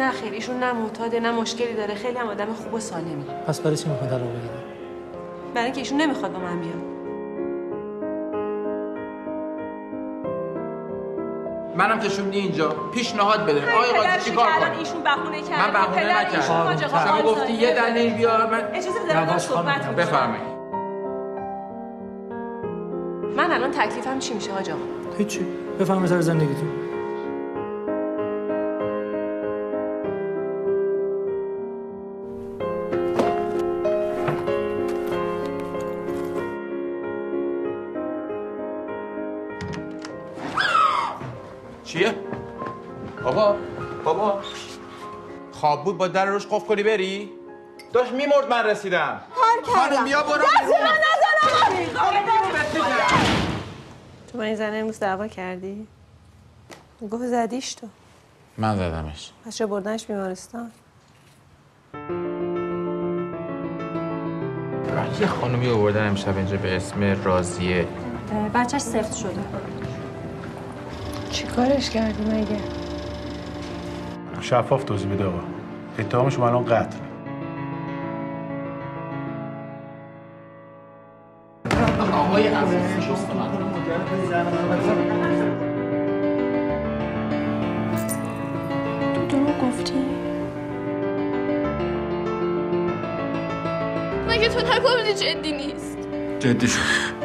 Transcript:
نه خیلی ایشون نه معتاده نه مشکلی داره، خیلی هم آدم خوب و سالمی. پس برای چی میخواد طلاق بگیره؟ برای اینکه ایشون نمیخواد با من بیاد. منم کشوندی اینجا پیشنهاد بده. آقای قاضی چیکار کنم؟ ایشون بهونه کرد. من بهونه نکردم. شما گفتی یه دلیل بیار. من اجازه بده صحبت کنم. بفرمایید. من الان تکلیفم چی میشه حاج آقا؟ هیچی. بفرمایید سر زندگیتون. چیه؟ بابا خواب بود با در روش قفل کنی بری؟ داشت میمرد من رسیدم. خانم بیا برو. تو با این زنه امروز دعوا کردی؟ گفت زدیش تو. من زدمش. پس چه بردنش بیمارستان؟ یه خانومی آوردن امشب اینجا به اسم راضیه. بچهش سفت شده. چی کارش کردی مگه؟ شفاف توضیح بده آقا. اتهامش الان قتل. آقای عزیز تو دروغ گفتی؟ مگه تو نگفتی جدی نیست؟ جدی شد.